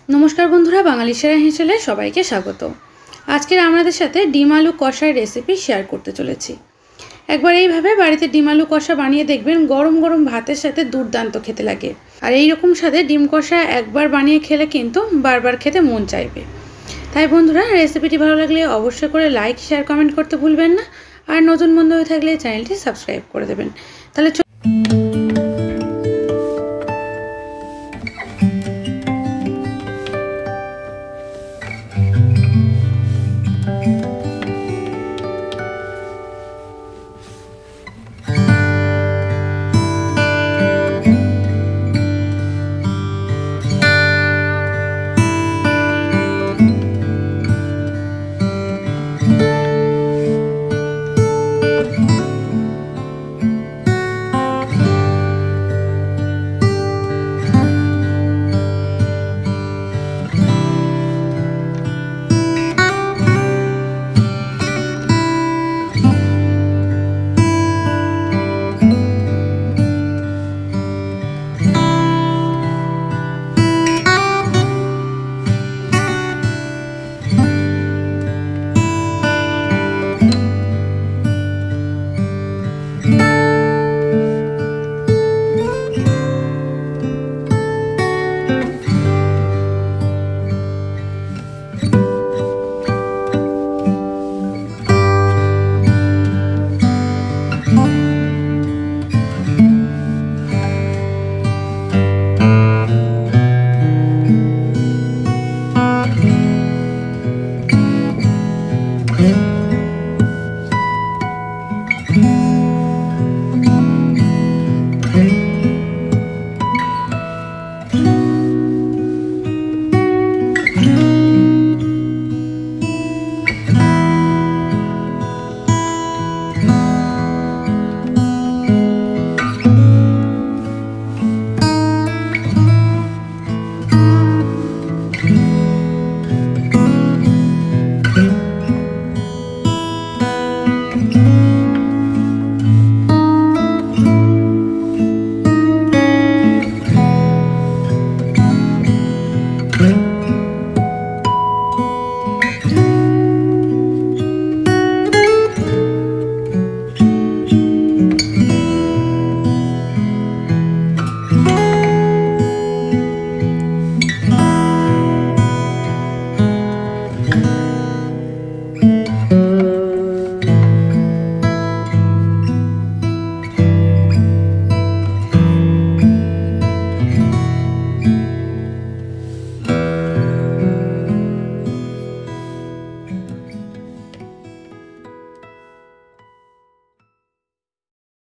नमस्कार बंधुरा बांगाली सेरा हेसेले सबाइके स्वागत। आजकेर आमादेर साथे डिम आलू कषार रेसिपि शेयर करते चलेछि। एकबार एइभाবে बाड़ीते डिम आलू कषा बानिये देखबेन, गरम गरम भातेर साथे दुर्दान्त खेते लागे। और एई रकम स्वादे डिम कषा एकबार बानिये खेले किन्तु बारबार खेते मन चाइबे। ताई बंधुरा रेसिपिटी भालो लागले अवश्यई करे लाइक शेयर कमेंट करते भुलबेन ना। और नतुन बंधु हये थाकले चैनलटी सबस्क्राइब करे देबेन। ताहले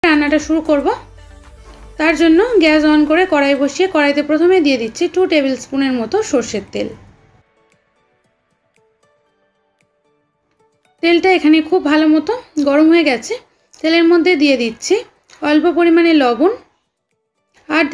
রান্নাটা শুরু করব। তার জন্য গ্যাস অন করে কড়াই বসিয়ে কড়াইতে প্রথমে দিয়ে দিচ্ছি 2 টেবিল স্পুনের মতো সরষের তেল। তেলটা এখানে খুব ভালো মতো গরম হয়ে গেছে। তেলের মধ্যে দিয়ে দিচ্ছি অল্প পরিমাণে লবণ আর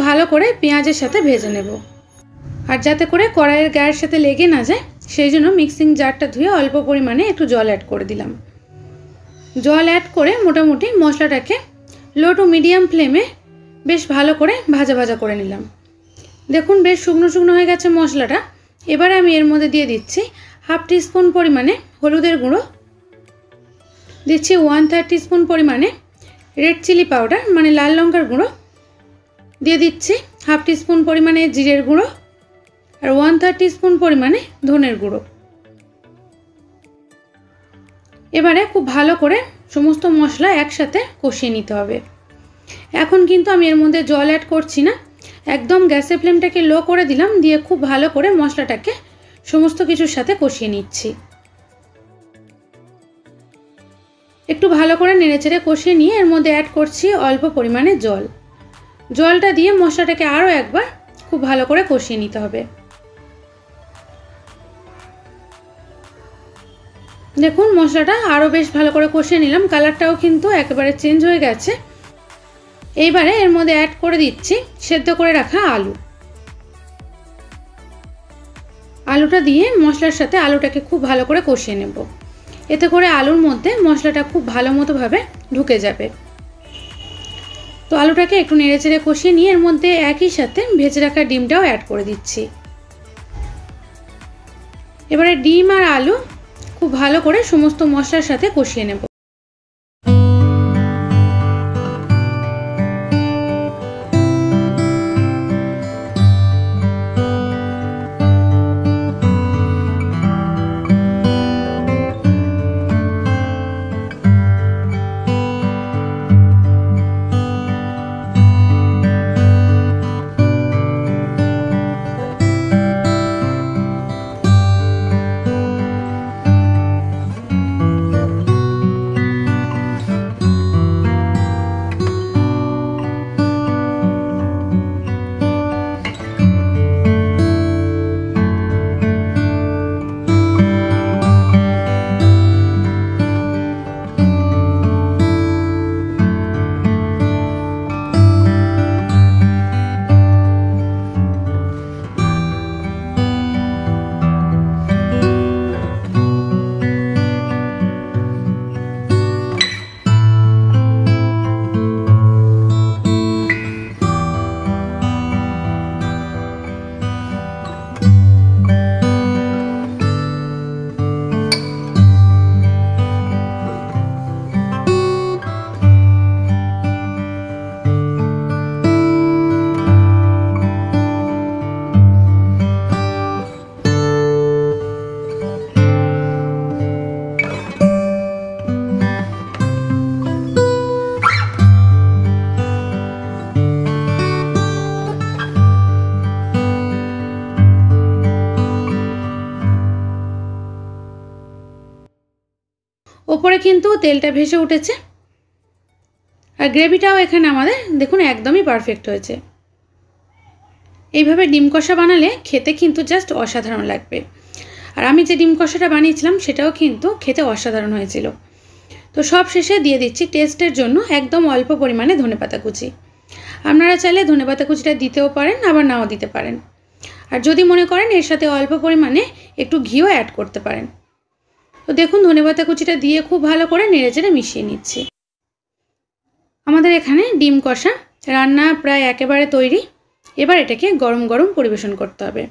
ভালো করে পেঁয়াজের সাথে ভেজে নেব। আর যাতে করে কড়াইয়ের গায়ের সাথে লেগে না যায় সেই জন্য মিক্সিং জারটা ধুয়ে অল্প পরিমাণে একটু জল অ্যাড করে দিলাম। জল অ্যাড করে মোটামুটি মশলাটাকে লো টু মিডিয়াম ফ্লেমে বেশ ভালো করে ভাজা ভাজা করে নিলাম। দেখুন বেশ শুকনো শুকনো হয়ে গেছে মশলাটা। এবারে আমি এর মধ্যে দিয়ে দিচ্ছি হাফ টিস্পুন পরিমাণে হলুদের গুঁড়ো, দিচ্ছি 1/3 টিস্পুন পরিমাণে রেড চিলি পাউডার মানে লাল লঙ্কার গুঁড়ো, দিয়ে দিচ্ছি হাফ টিস্পুন পরিমাণে জিরের গুঁড়ো আর 1/3 টিস্পুন পরিমাণে ধনের গুঁড়ো। এবারে খুব ভালো করে সমস্ত মশলা একসাথে কষিয়ে নিতে হবে। এখন কিন্তু আমি এর মধ্যে জল অ্যাড করছি না, একদম গ্যাসের ফ্লেমটাকে লো করে দিলাম, দিয়ে খুব ভালো করে মশলাটাকে সমস্ত কিছুর সাথে কষিয়ে নিচ্ছি। একটু ভালো করে নেড়েচেড়ে কষিয়ে নিয়ে এর মধ্যে অ্যাড করছি অল্প পরিমাণে জল। জলটা দিয়ে মশলাটাকে আরও একবার খুব ভালো করে কষিয়ে নিতে হবে। দেখুন মশলাটা আরও বেশ ভালো করে কষিয়ে নিলাম, কালারটাও কিন্তু একেবারে চেঞ্জ হয়ে গেছে। এইবারে এর মধ্যে অ্যাড করে দিচ্ছি সেদ্ধ করে রাখা আলু। আলুটা দিয়ে মশলার সাথে আলুটাকে খুব ভালো করে কষিয়ে নেব, এতে করে আলুর মধ্যে মশলাটা খুব ভালো মতোভাবে ঢুকে যাবে। তো আলুটাকে একটু নেড়েচেড়ে কষিয়ে নিয়ে এর মধ্যে একই সাথে ভেজে রাখা ডিমটাও অ্যাড করে দিচ্ছি। এবারে ডিম আর আলু খুব ভালো করে সমস্ত মশলার সাথে কষিয়ে নেব। ওপরে কিন্তু তেলটা ভেসে উঠেছে আর গ্রেভিটাও এখানে আমাদের দেখুন একদমই পারফেক্ট হয়েছে। এইভাবে ডিম কষা বানালে খেতে কিন্তু জাস্ট অসাধারণ লাগবে। আর আমি যে ডিম কষাটা বানিয়েছিলাম সেটাও কিন্তু খেতে অসাধারণ হয়েছিল। তো সব শেষে দিয়ে দিচ্ছি টেস্টের জন্য একদম অল্প পরিমাণে ধনেপাতা কুচি। আপনারা চাইলে ধনেপাতা কুচিটা দিতেও পারেন আবার নাও দিতে পারেন। আর যদি মনে করেন এর সাথে অল্প পরিমাণে একটু ঘিও অ্যাড করতে পারেন। তো দেখুন ধনেপাতা কুচিটা দিয়ে খুব ভালো করে নেড়েচেড়ে মিশিয়ে নিচ্ছি। আমাদের এখানে ডিম কষা রান্না প্রায় একেবারে তৈরি। এবার এটাকে গরম গরম পরিবেশন করতে হবে।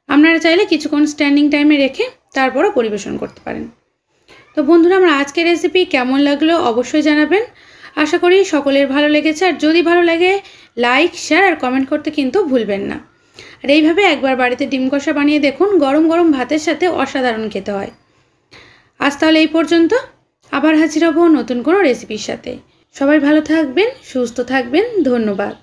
আপনারা চাইলে কিছুক্ষণ স্ট্যান্ডিং টাইমে রেখে তারপরও পরিবেশন করতে পারেন। তো বন্ধুরা আমার আজকের রেসিপি কেমন লাগলো অবশ্যই জানাবেন। আশা করি সকলের ভালো লেগেছে। আর যদি ভালো লাগে লাইক শেয়ার আর কমেন্ট করতে কিন্তু ভুলবেন না। আর এইভাবে একবার বাড়িতে ডিম কষা বানিয়ে দেখুন, গরম গরম ভাতের সাথে অসাধারণ খেতে হয়। আজ তাহলে এই পর্যন্ত, আবার হাজির হব নতুন কোনো রেসিপির সাথে। সবাই ভালো থাকবেন, সুস্থ থাকবেন, ধন্যবাদ।